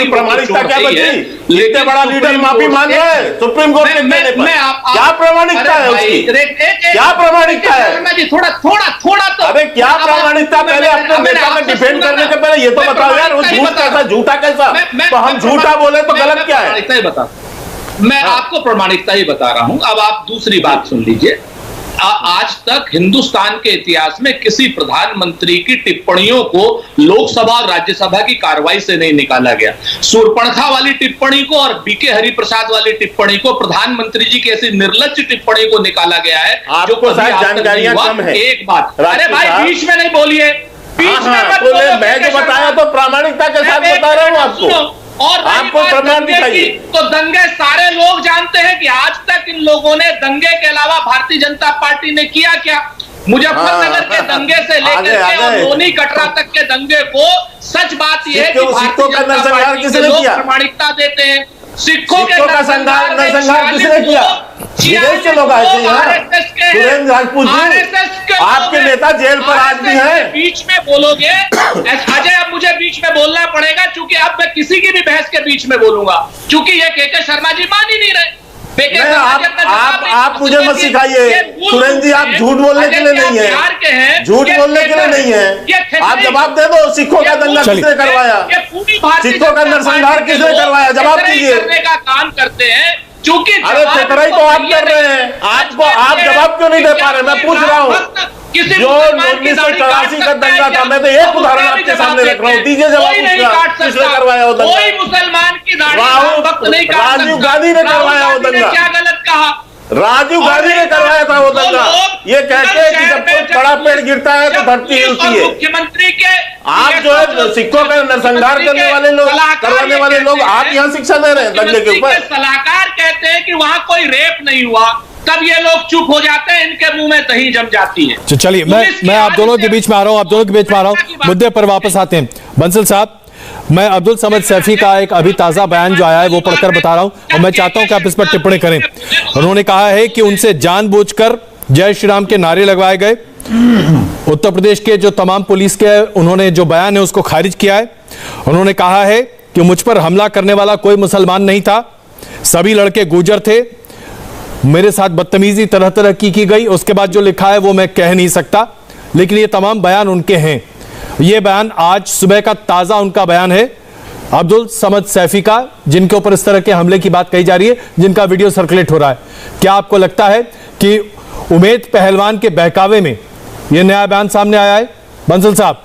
प्रामाणिकता क्या बची? इतने बड़ा लीडर माफी मांग रहा है सुप्रीम कोर्ट के कहने पर, क्या प्रामाणिकता है उसकी? क्या प्रामाणिकता है? थोड़ा तो अरे क्या प्रामाणिकता? पहले अपने नेता का डिफेंड करने के पहले ये तो बताओ यार, वो झूठ कैसा, झूठा कैसा? तो हम झूठा बोले तो गलत क्या है? मैं आपको प्रामाणिकता ही बता रहा हूं। अब आप दूसरी बात सुन लीजिए। आज तक हिंदुस्तान के इतिहास में किसी प्रधानमंत्री की टिप्पणियों को लोकसभा और राज्यसभा की कार्रवाई से नहीं निकाला गया। सूर्पणखा वाली टिप्पणी को और बीके हरिप्रसाद वाली टिप्पणी को, प्रधानमंत्री जी की ऐसी निर्लज्ज टिप्पणी को निकाला गया है जो कभी जानकारियां कम है। एक बात, अरे भाई बीच में नहीं बोलिए, बीच में मत बोलो। मैं जो बताया तो प्रामाणिकता के साथ बता रहा हूं आपको, और आपको प्रमाण दिखाइए। तो दंगे सारे लोग जानते हैं कि आज तक इन लोगों ने दंगे के अलावा भारतीय जनता पार्टी ने किया क्या। मुजफ्फरनगर के दंगे से लेकर के और लोनी कटरा तक के दंगे को, सच बात यह है कि भारतीय जनता पार्टी के लोग प्रामाणिकता देते हैं। सिखों का संघार किसने किया? विदेश के लोग आए थे यहाँ। सुरेंद्र राजपूत जी आपके नेता जेल पर आज भी हैं। बीच में बोलोगे अजय, अब मुझे बीच में बोलना पड़ेगा क्योंकि अब मैं किसी की भी बहस के बीच में बोलूंगा, क्योंकि ये के शर्मा जी मान ही नहीं रहे। आप मुझे मत सिखाइए सुरेंद्र जी, आप झूठ बोलने के लिए नहीं है, झूठ बोलने के लिए नहीं है। आप जवाब दे दो, सिखों का दंगा किसने करवाया, सिखों का नरसंहार किसने करवाया, जवाब दीजिए। करने का काम करते हैं क्योंकि अरे चतराई तो आप कर रहे हैं, आपको आप जवाब क्यों नहीं दे पा रहे? मैं पूछ रहा हूँ जो 1984 का दंगा था, मैं तो एक उदाहरण आपके सामने रख रहा हूँ, दीजिए जवाब। किसने करवाया वो दंगा? कोई मुसलमान की राजीव गांधी ने करवाया वो दंगा। क्या गलत कहा? राजीव गांधी ने करवाया था वो दंगा। ये कहते हैं कि जब कोई बड़ा पेड़ गिरता है तो धरती हिलती है। मुख्यमंत्री के आप जो है सिखों का नरसंहार करने वाले लोग, करवाने वाले लोग, आप यहाँ शिक्षा दे रहे हैं दंगे के ऊपर। सलाहकार कहते हैं कि वहाँ कोई रेप नहीं हुआ, तब ये लोग चुप हो जाते हैं, इनके मुंह में दही जम जाती है। चलिए मैं आप दोनों के बीच में आ रहा हूँ, आप दोनों के बीच में आ रहा हूँ, मुद्दे पर वापस आते हैं। बंसल साहब, मैं अब्दुल समद सैफी का एक अभी ताजा बयान जो आया है वो पढ़कर बता रहा हूं और मैं चाहता हूं कि आप इस पर टिप्पणी करें। उन्होंने कहा है कि उनसे जानबूझकर जय श्री राम के नारे लगवाए गए। उत्तर प्रदेश के जो तमाम पुलिस के उन्होंने जो बयान है उसको खारिज किया है। उन्होंने कहा है कि मुझ पर हमला करने वाला कोई मुसलमान नहीं था, सभी लड़के गुर्जर थे, मेरे साथ बदतमीजी तरह तरह की गई। उसके बाद जो लिखा है वो मैं कह नहीं सकता, लेकिन ये तमाम बयान उनके हैं। ये बयान आज सुबह का ताजा उनका बयान है अब्दुल समद सैफी का, जिनके ऊपर इस तरह के हमले की बात कही जा रही है, जिनका वीडियो सर्कुलेट हो रहा है। क्या आपको लगता है कि उमेद पहलवान के बहकावे में यह नया बयान सामने आया है? बंसल साहब।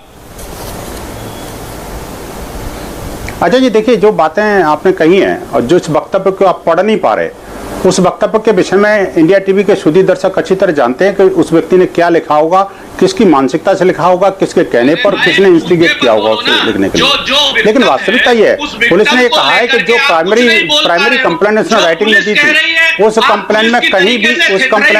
अच्छा जी, देखिए जो बातें आपने कही हैं और जो इस वक्तव्य को आप पढ़ नहीं पा रहे, उस वक्तव्य के विषय में इंडिया टीवी के सुधी दर्शक अच्छी तरह जानते हैं कि उस व्यक्ति ने क्या लिखा होगा, किसकी मानसिकता से लिखा होगा, किसके कहने पर, किसने इंस्टिगेट किया होगा उसे लिखने के लिए। लेकिन वास्तविकता यह है, पुलिस ने कहा है कि जो प्राइमरी कंप्लेंट उसने राइटिंग में दी थी, उस कंप्लेंट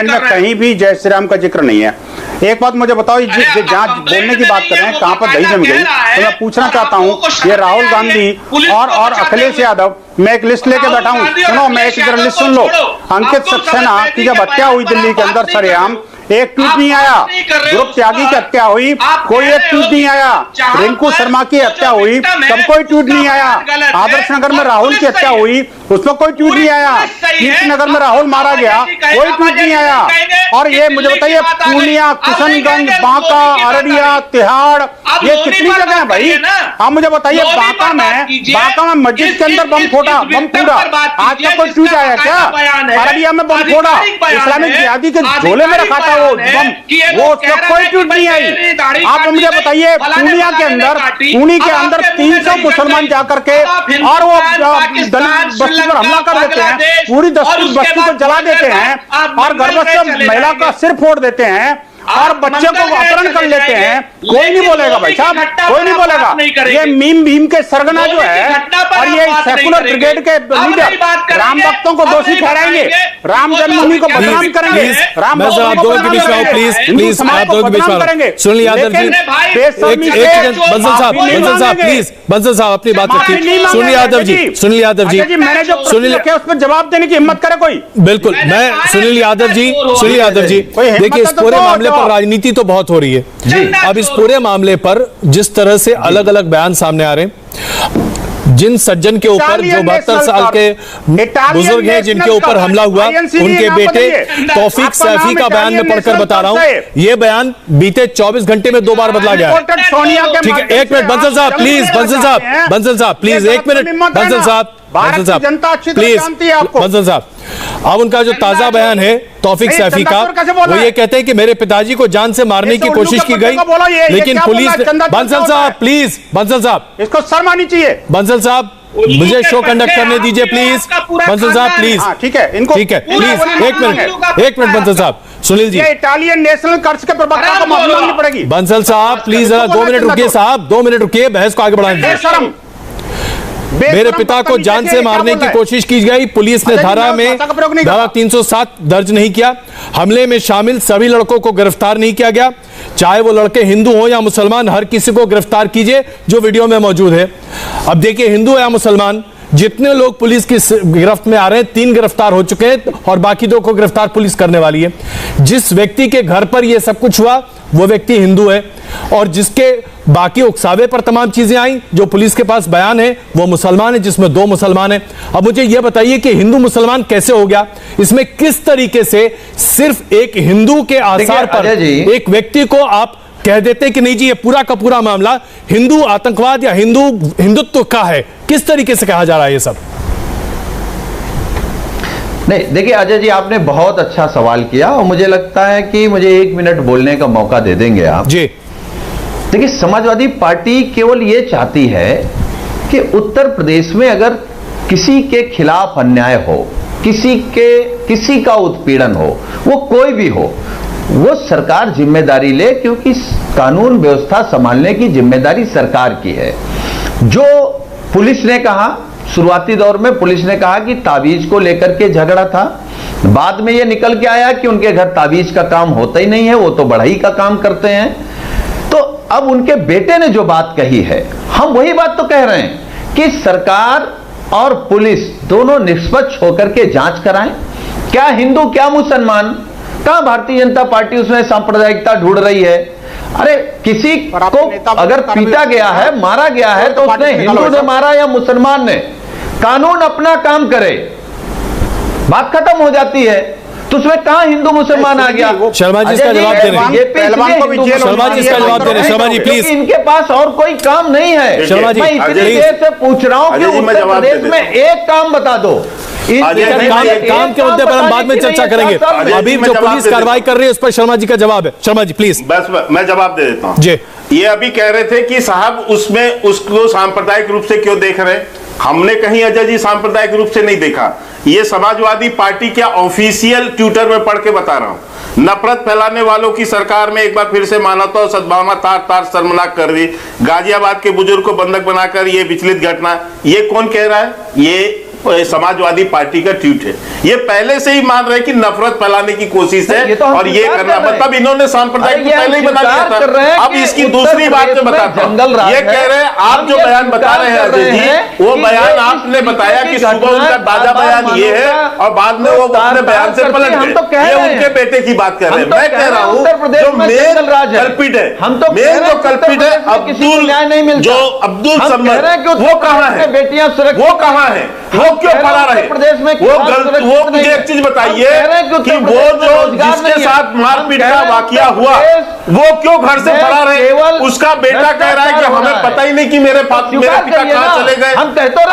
में कहीं भी जय श्री राम का जिक्र नहीं है। एक बात मुझे बताओ, जहाँ बोलने की बात कर रहे हैं, कहां पर दही जम गई, तो मैं पूछना चाहता हूं, ये राहुल गांधी और अखिलेश यादव, मैं एक लिस्ट लेके बैठा हूं, सुनो, मैं एक जरा लिस्ट सुन लो। अंकित सक्सेना की जब हत्या हुई दिल्ली के अंदर सरेआम, एक ट्वीट नहीं आया। ध्रुव त्यागी की हत्या हुई, कोई एक ट्वीट नहीं आया। रिंकू शर्मा की हत्या हुई, तब कोई ट्वीट नहीं आया। आदर्श नगर में राहुल की हत्या हुई, उसमें कोई ट्वीट नहीं आया। कीर्ति नगर में राहुल मारा गया, कोई ट्वीट नहीं आया। और ये मुझे बताइए, पूर्णिया, किशनगंज, बांका, अररिया, तिहाड़, ये कितनी जगह है भाई? आप मुझे बताइए, बांका में मस्जिद के अंदर बम फोड़ा, आज का कोई ट्वीट आया क्या? अररिया में बम फोड़ा, इस्लामिक जिहादी के झोले में रखा था वो बम, वो उसका कोई ट्वीट नहीं आई। आप मुझे बताइए, पूर्णिया के अंदर 300 मुसलमान जाकर के और वो दलित बस्ती पर हमला कर देते हैं, पूरी बस्ती को जला देते हैं और गर्भस्थ महिला का सिर फोड़ देते हैं और बच्चे को अपहरण कर लेते हैं। कोई नहीं बोलेगा भाई साहब, कोई नहीं बोलेगा। ये मीम भीम के सरगना जो है और ये सेकुलर ब्रिगेड के लीडर राम भक्तों को दोषी ठहराएंगे, राम जन्मभूमि को बदनाम करेंगे, राम भक्तों को बदनाम करेंगे, प्लीज आप दोनों के बीच में करेंगे। सुनील यादव जी, बंसल साहब प्लीज, बंसल साहब अपनी बात रखिए। सुनील यादव जी, मैंने जो सुनील उस पर जवाब देने की हिम्मत करे कोई? बिल्कुल, मैं सुनील यादव जी, देखिए इस पूरे मामले पर राजनीति तो बहुत हो रही है। अब इस पूरे मामले पर जिस तरह से अलग अलग बयान सामने आ रहे हैं, जिन सज्जन के ऊपर जो 72 साल के बुजुर्ग हैं जिनके ऊपर हमला हुआ, उनके बेटे तौफीक सैफी का बयान मैं पढ़कर बता रहा हूं। यह बयान बीते 24 घंटे में 2 बार बदला गया है। ठीक है, एक मिनट बंसल साहब प्लीज, बंसल साहब प्लीज, एक मिनट बंसल साहब प्लीज, बंसल साहब। अब उनका जो ताजा बयान है तौफीक सैफी का, वो ये कहते हैं कि मेरे पिताजी को जान से मारने की कोशिश की गई, लेकिन पुलिस, बंसल साहब प्लीज, बंसल साहब, इसको शर्म आनी चाहिए। बंसल साहब मुझे शो कंडक्ट करने दीजिए प्लीज, बंसल साहब प्लीज। ठीक है, प्लीज एक मिनट बंसल साहब। सुनील जी, इटालियन नेशनल कर्ज के प्रवक्ता को माफी मांगनी पड़ेगी। बंसल साहब प्लीज जरा 2 मिनट रुकिए साहब, 2 मिनट रुकिए, बहस को आगे बढ़ाएं। मेरे पिता को जान से मारने की कोशिश की गई, पुलिस ने धारा 307 दर्ज नहीं किया। हमले में शामिल सभी लड़कों को गिरफ्तार नहीं किया गया, चाहे वो लड़के हिंदू हो या मुसलमान, हर किसी को गिरफ्तार कीजिए जो वीडियो में मौजूद है। अब देखिए, हिंदू या मुसलमान, जितने लोग पुलिस की गिरफ्त में आ रहे हैं, 3 गिरफ्तार हो चुके हैं और बाकी 2 को गिरफ्तार पुलिस करने वाली है। जिस व्यक्ति के घर पर यह सब कुछ हुआ वो व्यक्ति हिंदू है, और जिसके बाकी उकसावे पर तमाम चीजें आई, जो पुलिस के पास बयान है, वो मुसलमान है, जिसमें 2 मुसलमान हैं। अब मुझे यह बताइए कि हिंदू मुसलमान कैसे हो गया? इसमें किस तरीके से सिर्फ एक हिंदू के आधार पर एक व्यक्ति को आप कह देते कि नहीं जी ये पूरा का पूरा मामला हिंदू आतंकवाद या हिंदुत्व का है? किस तरीके से कहा जा रहा है ये सब? नहीं, देखिए अजय जी, आपने बहुत अच्छा सवाल किया और मुझे लगता है कि मुझे 1 मिनट बोलने का मौका दे देंगे आप जी। देखिए, समाजवादी पार्टी केवल ये चाहती है कि उत्तर प्रदेश में अगर किसी के खिलाफ अन्याय हो, किसी का उत्पीड़न हो, वो कोई भी हो, वो सरकार जिम्मेदारी ले, क्योंकि कानून व्यवस्था संभालने की जिम्मेदारी सरकार की है। जो पुलिस ने कहा, शुरुआती दौर में पुलिस ने कहा कि ताबीज को लेकर के झगड़ा था, बाद में यह निकल के आया कि उनके घर ताबीज का काम होता ही नहीं है, वो तो बढ़ई का काम करते हैं। तो अब उनके बेटे ने जो बात कही है, हम वही बात तो कह रहे हैं कि सरकार और पुलिस दोनों निष्पक्ष होकर के जांच कराएं। क्या हिंदू क्या मुसलमान, कहां भारतीय जनता पार्टी उसमें सांप्रदायिकता ढूंढ रही है? अरे किसी को अगर पीटा गया है, मारा गया है, तो उसने हिंदू ने मारा या मुसलमान ने, कानून अपना काम करे, बात खत्म हो जाती है। तो उसमें कहां हिंदू मुसलमान आ गया? शर्मा जी इसका जवाब दे रहे हैं। शर्मा जी इसका जवाब दे रहे हैं। शर्मा जी प्लीज, इनके पास और कोई काम नहीं है। शर्मा जी, मैं इतनी देर से पूछ रहा हूं कि उत्तर प्रदेश में एक काम बता दो। काम के मुद्दे पर हम बाद में चर्चा करेंगे। अभी जो पुलिस कार्रवाई कर रही है उस पर शर्मा जी का जवाब है। शर्मा जी प्लीज। बस मैं जवाब दे देता हूं जी। ये अभी कह रहे थे कि साहब उसमें उसको सांप्रदायिक रूप से क्यों देख रहे हैं? हमने कहीं अजय जी सांप्रदायिक रूप से नहीं देखा। ये समाजवादी पार्टी क्या ऑफिशियल ट्विटर में पढ़ के बता रहा हूं। नफरत फैलाने वालों की सरकार में एक बार फिर से मानवता और सद्भावना तार तार शर्मनाक कर दी। गाजियाबाद के बुजुर्ग को बंधक बनाकर ये विचलित घटना, ये कौन कह रहा है? ये समाजवादी पार्टी का ट्वीट है। ये पहले से ही मान रहे कि नफरत फैलाने की कोशिश है और ये करना, मतलब इन्होंने सांप्रदायिक पहले ही बना दिया था। अब इसकी दूसरी बात में बताता हूं, ये कह रहे हैं आप जो बयान बता रहे हैं अजय जी, वो बयान आपने बताया कि सुबह उनका ताजा बयान ये है और बाद में वो अपने बयान से पलट गए। ये उनके बेटे की बात कर रहे हैं। मैं कह रहा हूं जो मेन कल्पिट है, मेन जो कल्पिट है अब्दुल समद, वो कहां है? बेटियां वो कहां है? वो क्यों फरार रहे? वो मुझे एक चीज बताइए कि वो जो जिसके साथ मारपीट का वाकया हुआ वो क्यों घर से फरार है? उसका बेटा कह रहा है कि हमें पता ही नहीं कि मेरे पिता कहां चले गए।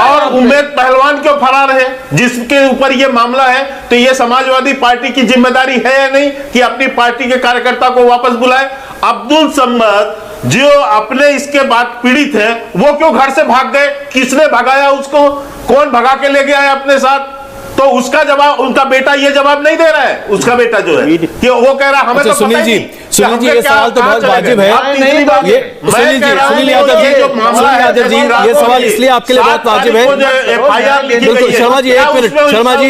और उमेद पहलवान क्यों फरार है जिसके ऊपर ये मामला है? तो ये समाजवादी पार्टी की जिम्मेदारी है या नहीं कि अपनी पार्टी के कार्यकर्ता को वापस बुलाए? अब्दुल समद जो अपने इसके बाद पीड़ित है वो क्यों घर से भाग गए? किसने भगाया उसको? कौन भगा के ले गया है अपने साथ? तो उसका जवाब उनका बेटा ये जवाब नहीं दे रहा है। उसका बेटा जो है कि वो कह रहा है हमें तो सुनील जी, सुनील जी ये सवाल तो बहुत वाजिब है। ये सुनील यादव जी ये सवाल इसलिए आपके लिए बहुत वाजिब है। बिल्कुल शर्मा जी, एक मिनट शर्मा जी,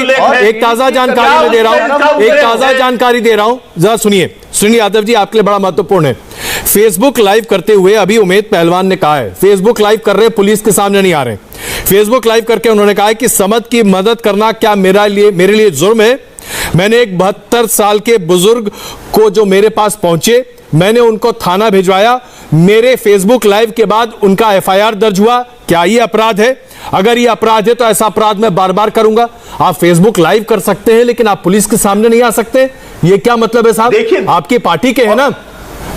एक ताजा जानकारी मैं दे रहा हूँ, एक ताजा जानकारी दे रहा हूँ, जरा सुनिए। सुनील यादव जी आपके लिए बड़ा महत्वपूर्ण है। फेसबुक लाइव करते हुए अभी उमेद पहलवान ने कहा है, फेसबुक लाइव कर रहे पुलिस के सामने नहीं आ रहे, फेसबुक लाइव करके उन्होंने कहा है कि समद की मदद करना क्या मेरे लिए जुर्म है? मैंने एक 72 साल के बुजुर्ग को जो मेरे पास पहुंचे, मैंने उनको थाना भिजवाया, मेरे फेसबुक लाइव के बाद उनका एफआईआर दर्ज हुआ। क्या ये अपराध है? अगर ये अपराध है तो ऐसा अपराध मैं बार बार करूंगा। आप फेसबुक लाइव कर सकते हैं लेकिन आप पुलिस के सामने नहीं आ सकते, ये क्या मतलब है साहब? देखिए आपकी पार्टी के हैं ना,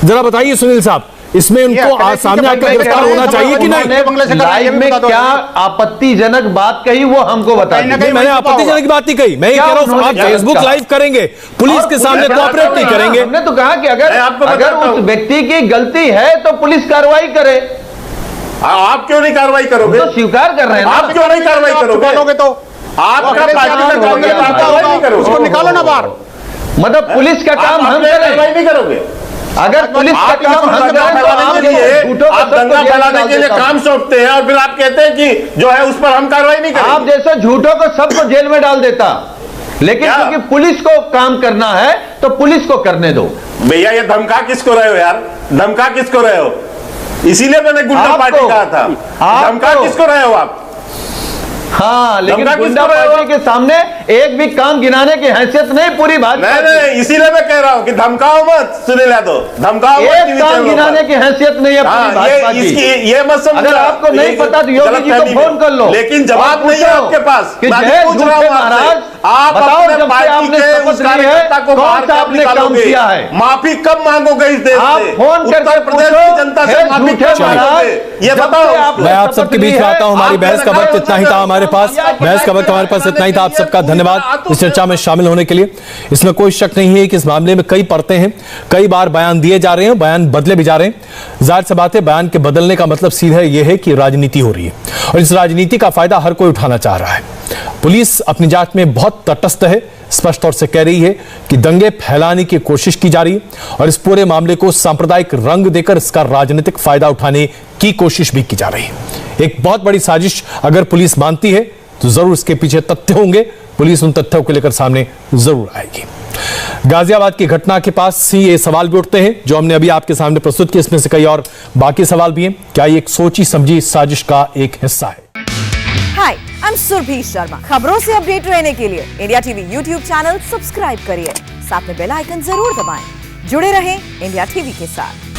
जरा बताइए सुनील साहब, इसमें उनको सामने आकर गिरफ्तार होना चाहिए कि नहीं? लाइव में क्या आपत्तिजनक बात कही वो हमको बताइए। मैंने आपत्तिजनक बात नहीं कही, मैं ये कह रहा हूं आप फेसबुक लाइव करेंगे, पुलिस के सामने कोऑपरेट नहीं करेंगे। हमने तो कहा कि अगर उस व्यक्ति की गलती है तो पुलिस कार्रवाई करे। आप क्यों नहीं कार्रवाई करोगे? तो स्वीकार कर रहे हैं। आप क्यों नहीं कार्रवाई करोगे? तो आपका कार्रवाई करोगे, उसको निकालो ना बाहर। मतलब पुलिस का काम हम कार्रवाई नहीं करोगे। अगर पुलिस का काम हम दंगा फैलाने के लिए काम सौंपते हैं और फिर आप कहते हैं कि जो है उस पर हम कार्रवाई नहीं करेंगे। आप जैसे झूठों को सबको जेल में डाल देता, लेकिन क्योंकि पुलिस को काम करना है तो पुलिस को करने दो। भैया ये धमका किसको रहे हो यार? धमका किसको रहे हो? इसीलिए मैंने गुंडा पार्टी कहा था। धमका किसको रहे हो आप? हाँ, लेकिन गुंडा पार्टी के सामने एक भी काम गिनाने की हैसियत नहीं पूरी भाजपा। नहीं, इसीलिए मैं कह रहा हूँ कि धमकाओ मत सुनील यादव, धमकाओ मत। एक काम गिनाने की हैसियत नहीं है पूरी भाजपा की। ये मत समझो। अगर आपको नहीं पता तो योगी जी को फोन कर लो, लेकिन जवाब नहीं है आपके पास। महाराज आप अपने पार्टी के उस कार्यकर्ता को बाहर कब निकालोगे? माफी कब मांगोगे इस देश से? फोन करके प्रदेश की जनता से माफी कब मांगोगे? ये बताओ। मैं आप सबके बीच में आता हूं। हमारी बहस का वक्त इतना ही था हमारे पास, बहस का वक्त हमारे पास इतना ही था। आप सबका धन्यवाद इस चर्चा में शामिल होने के लिए। इसमें कोई शक नहीं है कि इस मामले में कई परतें हैं, कई बार बयान दिए जा रहे हैं, बयान बदले भी जा रहे हैं। जाहिर सी बात है बयान के बदलने का मतलब सीधा यह है कि राजनीति हो रही है और इस राजनीति का फायदा हर कोई उठाना चाह रहा है। पुलिस अपनी जांच में बहुत तटस्थ है, स्पष्ट तौर से कह रही है कि दंगे फैलाने की कोशिश की जा रही है और इस पूरे मामले को सांप्रदायिक रंग देकर इसका राजनीतिक फायदा उठाने की कोशिश भी की जा रही है। एक बहुत बड़ी साजिश अगर पुलिस मानती है तो जरूर इसके पीछे तथ्य होंगे, पुलिस उन तथ्यों को लेकर सामने जरूर आएगी। गाजियाबाद की घटना के पास ही ये सवाल भी उठते हैं जो हमने अभी आपके सामने प्रस्तुत किए, इसमें से कई और बाकी सवाल भी हैं। क्या ये एक सोची समझी साजिश का एक हिस्सा है? हाय, आई एम सुरभि शर्मा। खबरों से अपडेट रहने के लिए India TV YouTube channel subscribe करिए, साथ में बेल आइकन जरूर दबाएं। जुड़े रहें इंडिया टीवी के साथ।